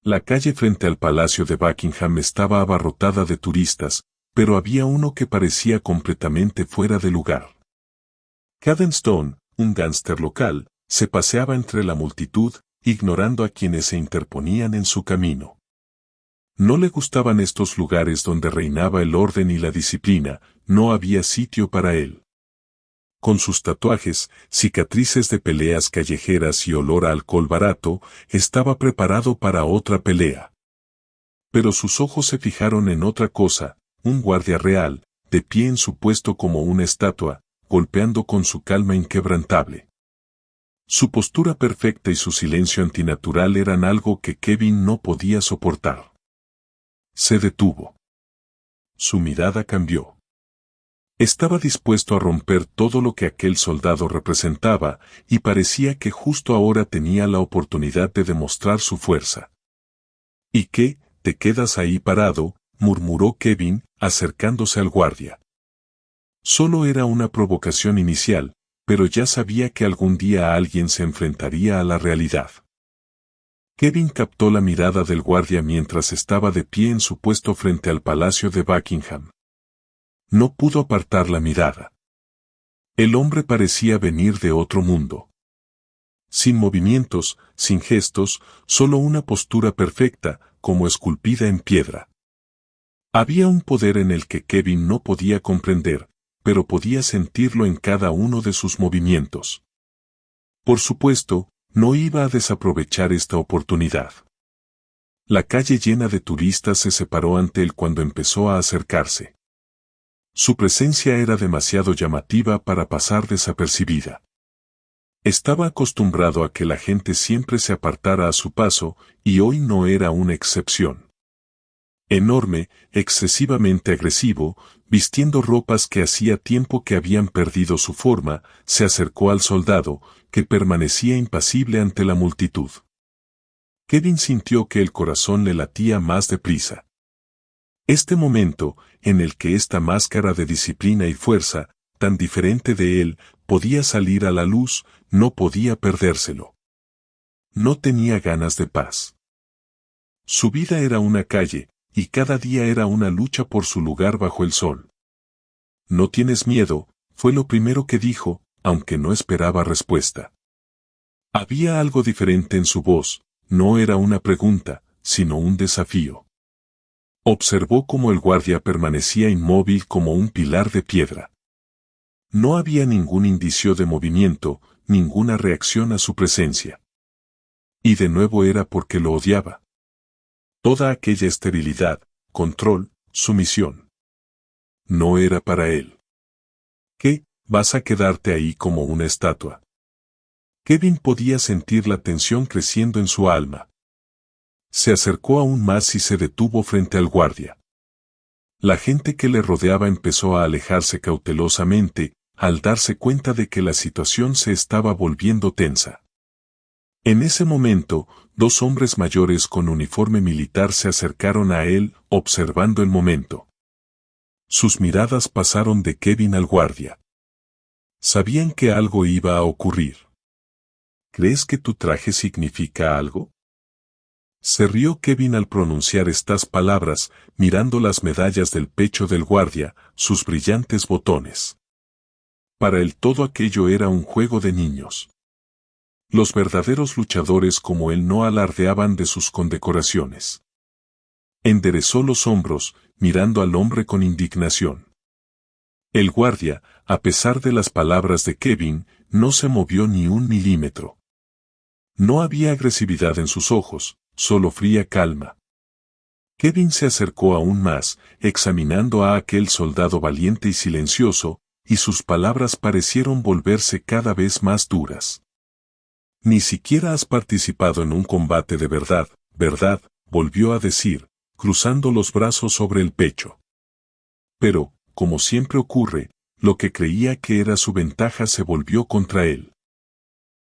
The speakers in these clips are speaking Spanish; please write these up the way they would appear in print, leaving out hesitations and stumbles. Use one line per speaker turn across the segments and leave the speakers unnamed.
La calle frente al Palacio de Buckingham estaba abarrotada de turistas, pero había uno que parecía completamente fuera de lugar. Caden Stone, un gángster local, se paseaba entre la multitud, ignorando a quienes se interponían en su camino. No le gustaban estos lugares donde reinaba el orden y la disciplina, no había sitio para él. Con sus tatuajes, cicatrices de peleas callejeras y olor a alcohol barato, estaba preparado para otra pelea. Pero sus ojos se fijaron en otra cosa, un guardia real, de pie en su puesto como una estatua, golpeando con su calma inquebrantable. Su postura perfecta y su silencio antinatural eran algo que Kevin no podía soportar. Se detuvo. Su mirada cambió. Estaba dispuesto a romper todo lo que aquel soldado representaba, y parecía que justo ahora tenía la oportunidad de demostrar su fuerza. ¿Y qué, te quedas ahí parado?, murmuró Kevin, acercándose al guardia. Solo era una provocación inicial, pero ya sabía que algún día alguien se enfrentaría a la realidad. Kevin captó la mirada del guardia mientras estaba de pie en su puesto frente al Palacio de Buckingham. No pudo apartar la mirada. El hombre parecía venir de otro mundo. Sin movimientos, sin gestos, solo una postura perfecta, como esculpida en piedra. Había un poder en el que Kevin no podía comprender, pero podía sentirlo en cada uno de sus movimientos. Por supuesto, no iba a desaprovechar esta oportunidad. La calle llena de turistas se separó ante él cuando empezó a acercarse. Su presencia era demasiado llamativa para pasar desapercibida. Estaba acostumbrado a que la gente siempre se apartara a su paso, y hoy no era una excepción. Enorme, excesivamente agresivo, vistiendo ropas que hacía tiempo que habían perdido su forma, se acercó al soldado, que permanecía impasible ante la multitud. Kevin sintió que el corazón le latía más deprisa. Este momento, en el que esta máscara de disciplina y fuerza, tan diferente de él, podía salir a la luz, no podía perdérselo. No tenía ganas de paz. Su vida era una calle, y cada día era una lucha por su lugar bajo el sol. «¿No tienes miedo?», fue lo primero que dijo, aunque no esperaba respuesta. Había algo diferente en su voz, no era una pregunta, sino un desafío. Observó cómo el guardia permanecía inmóvil como un pilar de piedra. No había ningún indicio de movimiento, ninguna reacción a su presencia. Y de nuevo era porque lo odiaba. Toda aquella esterilidad, control, sumisión. No era para él. ¿Qué, vas a quedarte ahí como una estatua? Kevin podía sentir la tensión creciendo en su alma. Se acercó aún más y se detuvo frente al guardia. La gente que le rodeaba empezó a alejarse cautelosamente, al darse cuenta de que la situación se estaba volviendo tensa. En ese momento, dos hombres mayores con uniforme militar se acercaron a él, observando el momento. Sus miradas pasaron de Kevin al guardia. Sabían que algo iba a ocurrir. ¿Crees que tu traje significa algo?, se rió Kevin al pronunciar estas palabras, mirando las medallas del pecho del guardia, sus brillantes botones. Para él todo aquello era un juego de niños. Los verdaderos luchadores como él no alardeaban de sus condecoraciones. Enderezó los hombros, mirando al hombre con indignación. El guardia, a pesar de las palabras de Kevin, no se movió ni un milímetro. No había agresividad en sus ojos, solo fría calma. Kevin se acercó aún más, examinando a aquel soldado valiente y silencioso, y sus palabras parecieron volverse cada vez más duras. «Ni siquiera has participado en un combate de verdad, ¿verdad?», volvió a decir, cruzando los brazos sobre el pecho. Pero, como siempre ocurre, lo que creía que era su ventaja se volvió contra él.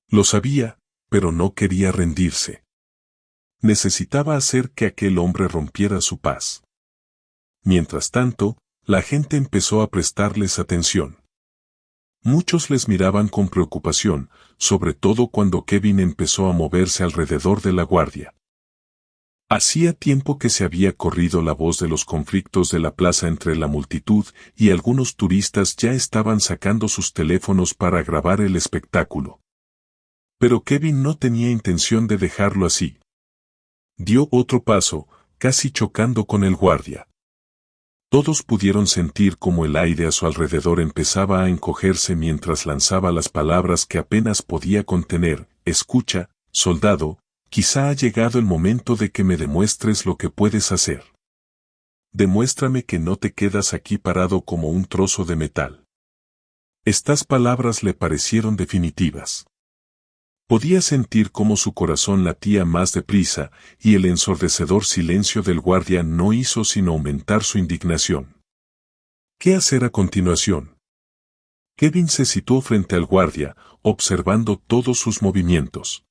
Lo sabía, pero no quería rendirse. Necesitaba hacer que aquel hombre rompiera su paz. Mientras tanto, la gente empezó a prestarles atención. Muchos les miraban con preocupación, sobre todo cuando Kevin empezó a moverse alrededor de la guardia. Hacía tiempo que se había corrido la voz de los conflictos de la plaza entre la multitud y algunos turistas ya estaban sacando sus teléfonos para grabar el espectáculo. Pero Kevin no tenía intención de dejarlo así. Dio otro paso, casi chocando con el guardia. Todos pudieron sentir cómo el aire a su alrededor empezaba a encogerse mientras lanzaba las palabras que apenas podía contener. Escucha, soldado, quizá ha llegado el momento de que me demuestres lo que puedes hacer. Demuéstrame que no te quedas aquí parado como un trozo de metal. Estas palabras le parecieron definitivas. Podía sentir cómo su corazón latía más deprisa, y el ensordecedor silencio del guardia no hizo sino aumentar su indignación. ¿Qué hacer a continuación? Kevin se situó frente al guardia, observando todos sus movimientos.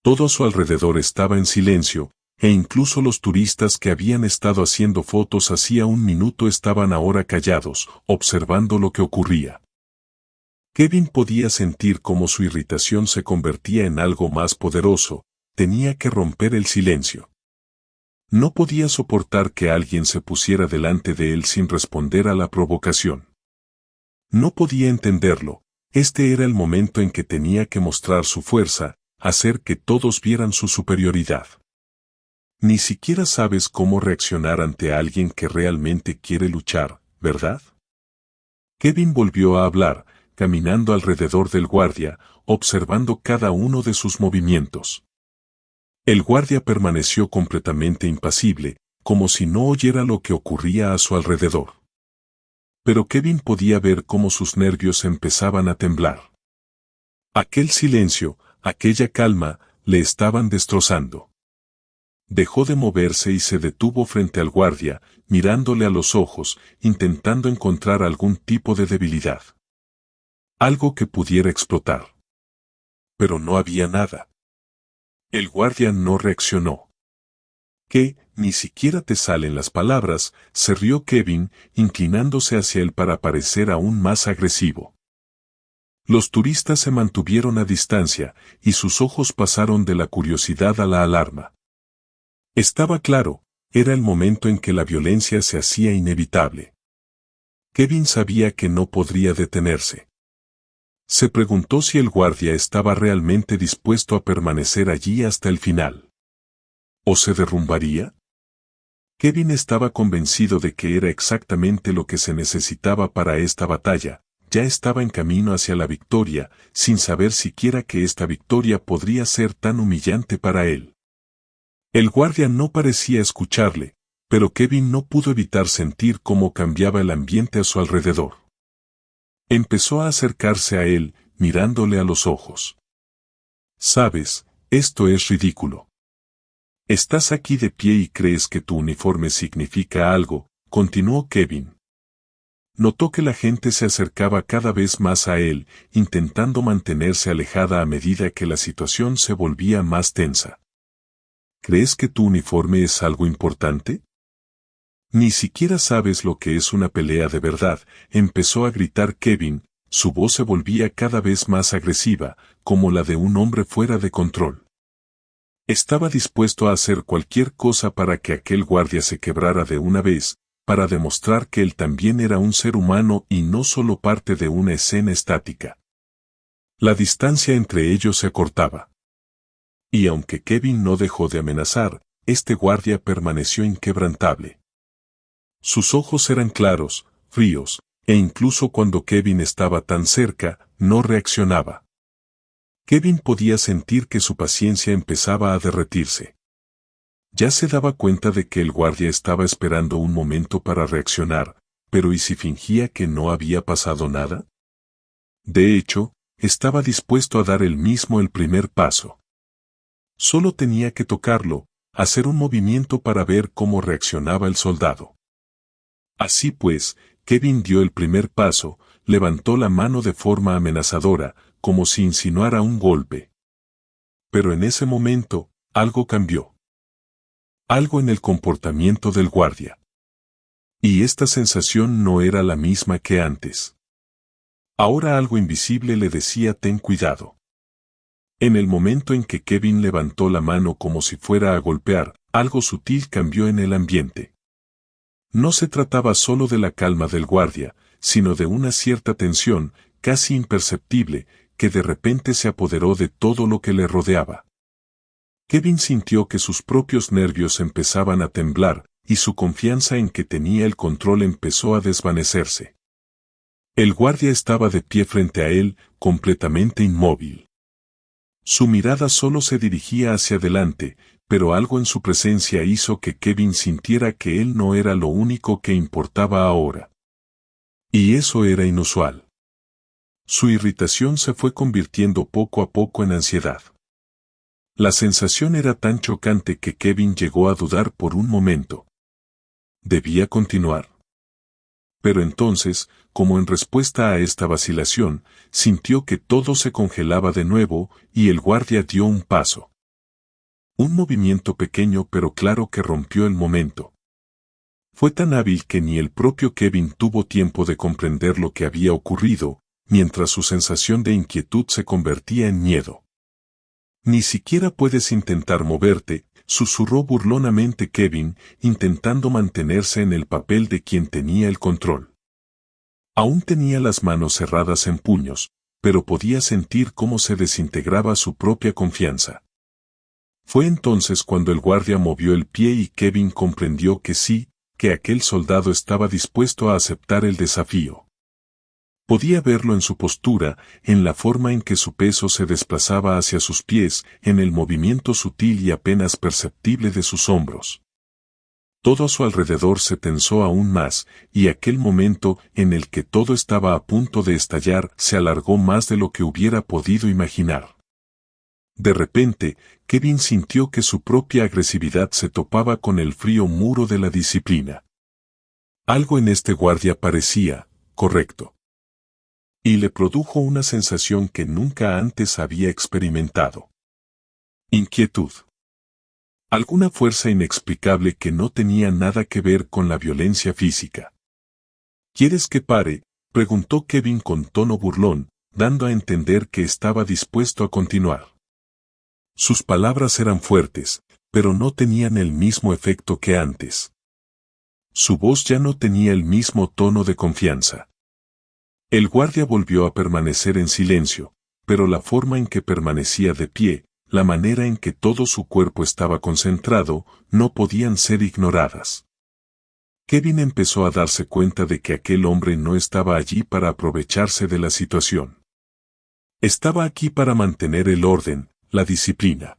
Todo a su alrededor estaba en silencio, e incluso los turistas que habían estado haciendo fotos hacía un minuto estaban ahora callados, observando lo que ocurría. Kevin podía sentir cómo su irritación se convertía en algo más poderoso, tenía que romper el silencio. No podía soportar que alguien se pusiera delante de él sin responder a la provocación. No podía entenderlo, este era el momento en que tenía que mostrar su fuerza, hacer que todos vieran su superioridad. Ni siquiera sabes cómo reaccionar ante alguien que realmente quiere luchar, ¿verdad? Kevin volvió a hablar, caminando alrededor del guardia, observando cada uno de sus movimientos. El guardia permaneció completamente impasible, como si no oyera lo que ocurría a su alrededor. Pero Kevin podía ver cómo sus nervios empezaban a temblar. Aquel silencio, aquella calma, le estaban destrozando. Dejó de moverse y se detuvo frente al guardia, mirándole a los ojos, intentando encontrar algún tipo de debilidad. Algo que pudiera explotar. Pero no había nada. El guardia no reaccionó. ¿Qué? Ni siquiera te salen las palabras, se rió Kevin, inclinándose hacia él para parecer aún más agresivo. Los turistas se mantuvieron a distancia, y sus ojos pasaron de la curiosidad a la alarma. Estaba claro, era el momento en que la violencia se hacía inevitable. Kevin sabía que no podría detenerse. Se preguntó si el guardia estaba realmente dispuesto a permanecer allí hasta el final. ¿O se derrumbaría? Kevin estaba convencido de que era exactamente lo que se necesitaba para esta batalla, ya estaba en camino hacia la victoria, sin saber siquiera que esta victoria podría ser tan humillante para él. El guardia no parecía escucharle, pero Kevin no pudo evitar sentir cómo cambiaba el ambiente a su alrededor. Empezó a acercarse a él, mirándole a los ojos. Sabes, esto es ridículo. Estás aquí de pie y crees que tu uniforme significa algo, continuó Kevin. Notó que la gente se acercaba cada vez más a él, intentando mantenerse alejada a medida que la situación se volvía más tensa. ¿Crees que tu uniforme es algo importante? Ni siquiera sabes lo que es una pelea de verdad, empezó a gritar Kevin, su voz se volvía cada vez más agresiva, como la de un hombre fuera de control. Estaba dispuesto a hacer cualquier cosa para que aquel guardia se quebrara de una vez, para demostrar que él también era un ser humano y no solo parte de una escena estática. La distancia entre ellos se acortaba. Y aunque Kevin no dejó de amenazar, este guardia permaneció inquebrantable. Sus ojos eran claros, fríos, e incluso cuando Kevin estaba tan cerca, no reaccionaba. Kevin podía sentir que su paciencia empezaba a derretirse. Ya se daba cuenta de que el guardia estaba esperando un momento para reaccionar, pero ¿y si fingía que no había pasado nada? De hecho, estaba dispuesto a dar él mismo el primer paso. Solo tenía que tocarlo, hacer un movimiento para ver cómo reaccionaba el soldado. Así pues, Kevin dio el primer paso, levantó la mano de forma amenazadora, como si insinuara un golpe. Pero en ese momento, algo cambió. Algo en el comportamiento del guardia. Y esta sensación no era la misma que antes. Ahora algo invisible le decía ten cuidado. En el momento en que Kevin levantó la mano como si fuera a golpear, Algo sutil cambió en el ambiente. No se trataba solo de la calma del guardia, sino de una cierta tensión, casi imperceptible, que de repente se apoderó de todo lo que le rodeaba. Kevin sintió que sus propios nervios empezaban a temblar, y su confianza en que tenía el control empezó a desvanecerse. El guardia estaba de pie frente a él, completamente inmóvil. Su mirada solo se dirigía hacia adelante, pero algo en su presencia hizo que Kevin sintiera que él no era lo único que importaba ahora. Y eso era inusual. Su irritación se fue convirtiendo poco a poco en ansiedad. La sensación era tan chocante que Kevin llegó a dudar por un momento. ¿Debía continuar? Pero entonces, como en respuesta a esta vacilación, sintió que todo se congelaba de nuevo, y el guardia dio un paso. Un movimiento pequeño pero claro que rompió el momento. Fue tan hábil que ni el propio Kevin tuvo tiempo de comprender lo que había ocurrido, mientras su sensación de inquietud se convertía en miedo. Ni siquiera puedes intentar moverte, susurró burlonamente Kevin, intentando mantenerse en el papel de quien tenía el control. Aún tenía las manos cerradas en puños, pero podía sentir cómo se desintegraba su propia confianza. Fue entonces cuando el guardia movió el pie y Kevin comprendió que sí, que aquel soldado estaba dispuesto a aceptar el desafío. Podía verlo en su postura, en la forma en que su peso se desplazaba hacia sus pies, en el movimiento sutil y apenas perceptible de sus hombros. Todo a su alrededor se tensó aún más, y aquel momento en el que todo estaba a punto de estallar se alargó más de lo que hubiera podido imaginar. De repente, Kevin sintió que su propia agresividad se topaba con el frío muro de la disciplina. Algo en este guardia parecía correcto. Y le produjo una sensación que nunca antes había experimentado. Inquietud. Alguna fuerza inexplicable que no tenía nada que ver con la violencia física. ¿Quieres que pare?, preguntó Kevin con tono burlón, dando a entender que estaba dispuesto a continuar. Sus palabras eran fuertes, pero no tenían el mismo efecto que antes. Su voz ya no tenía el mismo tono de confianza. El guardia volvió a permanecer en silencio, pero la forma en que permanecía de pie, la manera en que todo su cuerpo estaba concentrado, no podían ser ignoradas. Kevin empezó a darse cuenta de que aquel hombre no estaba allí para aprovecharse de la situación. Estaba aquí para mantener el orden, la disciplina.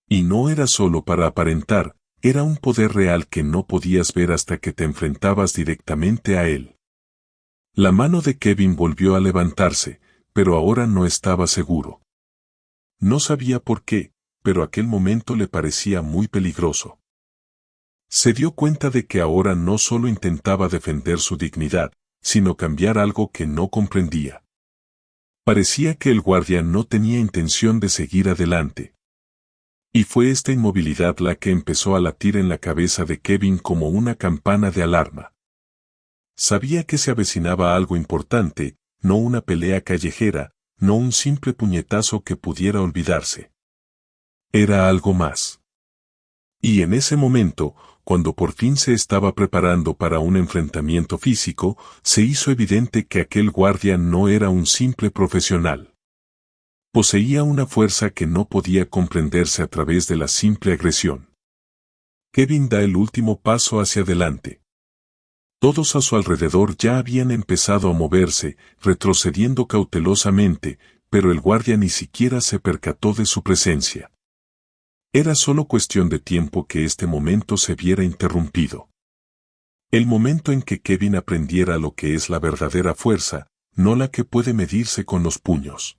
Y no era solo para aparentar, era un poder real que no podías ver hasta que te enfrentabas directamente a él. La mano de Kevin volvió a levantarse, pero ahora no estaba seguro. No sabía por qué, pero aquel momento le parecía muy peligroso. Se dio cuenta de que ahora no solo intentaba defender su dignidad, sino cambiar algo que no comprendía. Parecía que el guardia no tenía intención de seguir adelante. Y fue esta inmovilidad la que empezó a latir en la cabeza de Kevin como una campana de alarma. Sabía que se avecinaba algo importante, no una pelea callejera, no un simple puñetazo que pudiera olvidarse. Era algo más. Y en ese momento, cuando por fin se estaba preparando para un enfrentamiento físico, se hizo evidente que aquel guardia no era un simple profesional. Poseía una fuerza que no podía comprenderse a través de la simple agresión. Kevin da el último paso hacia adelante. Todos a su alrededor ya habían empezado a moverse, retrocediendo cautelosamente, pero el guardia ni siquiera se percató de su presencia. Era solo cuestión de tiempo que este momento se viera interrumpido. El momento en que Kevin aprendiera lo que es la verdadera fuerza, no la que puede medirse con los puños.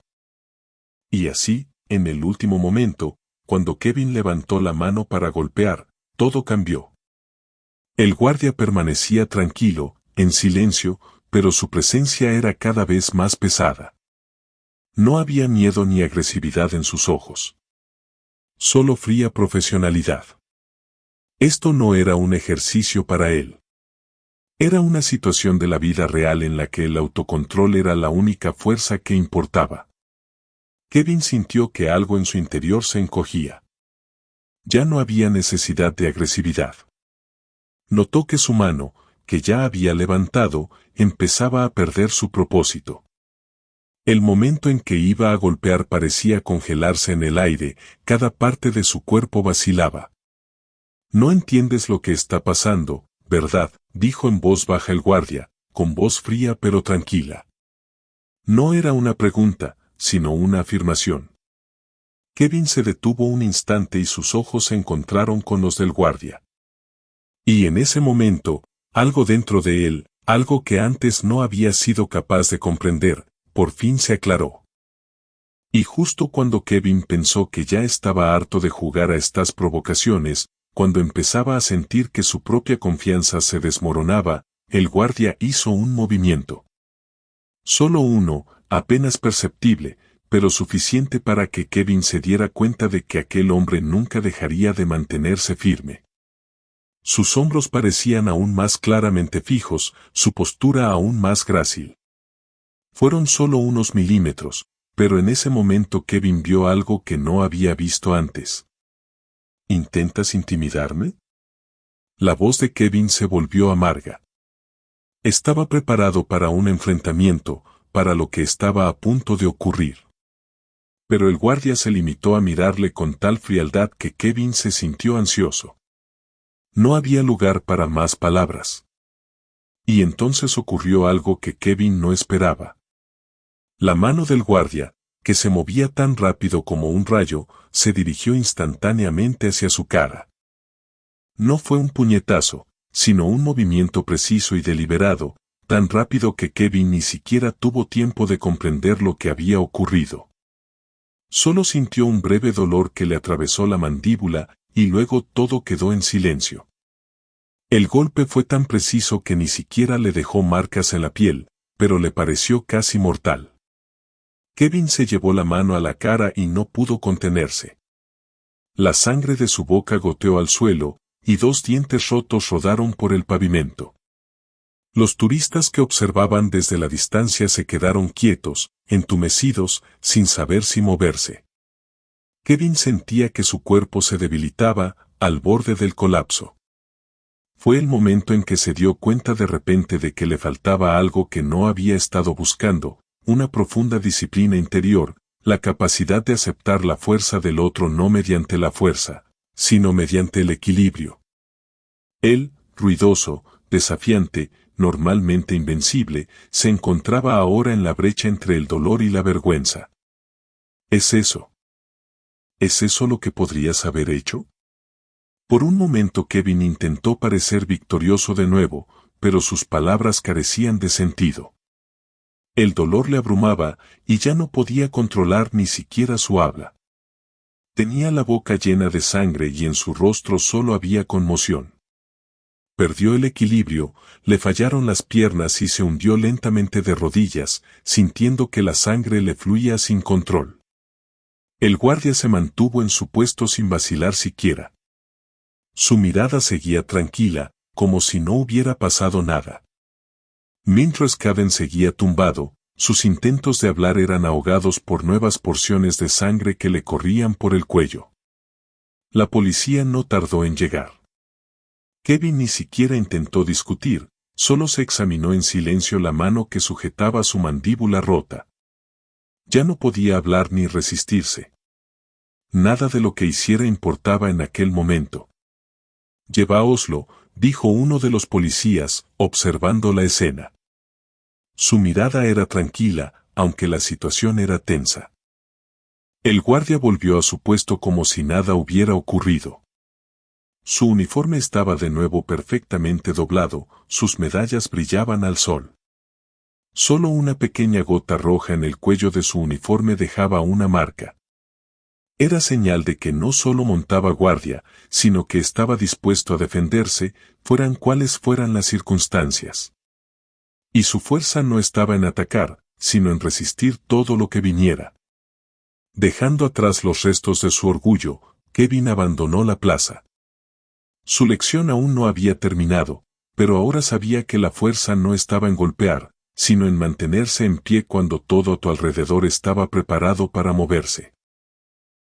Y así, en el último momento, cuando Kevin levantó la mano para golpear, todo cambió. El guardia permanecía tranquilo, en silencio, pero su presencia era cada vez más pesada. No había miedo ni agresividad en sus ojos. Solo fría profesionalidad. Esto no era un ejercicio para él. Era una situación de la vida real en la que el autocontrol era la única fuerza que importaba. Kevin sintió que algo en su interior se encogía. Ya no había necesidad de agresividad. Notó que su mano, que ya había levantado, empezaba a perder su propósito. El momento en que iba a golpear parecía congelarse en el aire, cada parte de su cuerpo vacilaba. No entiendes lo que está pasando, ¿verdad?, dijo en voz baja el guardia, con voz fría pero tranquila. No era una pregunta, sino una afirmación. Kevin se detuvo un instante y sus ojos se encontraron con los del guardia. Y en ese momento, algo dentro de él, algo que antes no había sido capaz de comprender, por fin se aclaró. Y justo cuando Kevin pensó que ya estaba harto de jugar a estas provocaciones, cuando empezaba a sentir que su propia confianza se desmoronaba, el guardia hizo un movimiento. Solo uno, apenas perceptible, pero suficiente para que Kevin se diera cuenta de que aquel hombre nunca dejaría de mantenerse firme. Sus hombros parecían aún más claramente fijos, su postura aún más grácil. Fueron solo unos milímetros, pero en ese momento Kevin vio algo que no había visto antes. ¿Intentas intimidarme? La voz de Kevin se volvió amarga. Estaba preparado para un enfrentamiento, para lo que estaba a punto de ocurrir. Pero el guardia se limitó a mirarle con tal frialdad que Kevin se sintió ansioso. No había lugar para más palabras. Y entonces ocurrió algo que Kevin no esperaba. La mano del guardia, que se movía tan rápido como un rayo, se dirigió instantáneamente hacia su cara. No fue un puñetazo, sino un movimiento preciso y deliberado, tan rápido que Kevin ni siquiera tuvo tiempo de comprender lo que había ocurrido. Solo sintió un breve dolor que le atravesó la mandíbula, y luego todo quedó en silencio. El golpe fue tan preciso que ni siquiera le dejó marcas en la piel, pero le pareció casi mortal. Kevin se llevó la mano a la cara y no pudo contenerse. La sangre de su boca goteó al suelo, y 2 dientes rotos rodaron por el pavimento. Los turistas que observaban desde la distancia se quedaron quietos, entumecidos, sin saber si moverse. Kevin sentía que su cuerpo se debilitaba, al borde del colapso. Fue el momento en que se dio cuenta de repente de que le faltaba algo que no había estado buscando, una profunda disciplina interior, la capacidad de aceptar la fuerza del otro no mediante la fuerza, sino mediante el equilibrio. Él, ruidoso, desafiante, normalmente invencible, se encontraba ahora en la brecha entre el dolor y la vergüenza. ¿Es eso? ¿Es eso lo que podrías haber hecho? Por un momento Kevin intentó parecer victorioso de nuevo, pero sus palabras carecían de sentido. El dolor le abrumaba, y ya no podía controlar ni siquiera su habla. Tenía la boca llena de sangre y en su rostro solo había conmoción. Perdió el equilibrio, le fallaron las piernas y se hundió lentamente de rodillas, sintiendo que la sangre le fluía sin control. El guardia se mantuvo en su puesto sin vacilar siquiera. Su mirada seguía tranquila, como si no hubiera pasado nada. Mientras Kevin seguía tumbado, sus intentos de hablar eran ahogados por nuevas porciones de sangre que le corrían por el cuello. La policía no tardó en llegar. Kevin ni siquiera intentó discutir, solo se examinó en silencio la mano que sujetaba su mandíbula rota. Ya no podía hablar ni resistirse. Nada de lo que hiciera importaba en aquel momento. «Lleváoslo», dijo uno de los policías, observando la escena. Su mirada era tranquila, aunque la situación era tensa. El guardia volvió a su puesto como si nada hubiera ocurrido. Su uniforme estaba de nuevo perfectamente doblado, sus medallas brillaban al sol. Solo una pequeña gota roja en el cuello de su uniforme dejaba una marca. Era señal de que no solo montaba guardia, sino que estaba dispuesto a defenderse, fueran cuales fueran las circunstancias. Y su fuerza no estaba en atacar, sino en resistir todo lo que viniera. Dejando atrás los restos de su orgullo, Kevin abandonó la plaza. Su lección aún no había terminado, pero ahora sabía que la fuerza no estaba en golpear, sino en mantenerse en pie cuando todo a tu alrededor estaba preparado para moverse.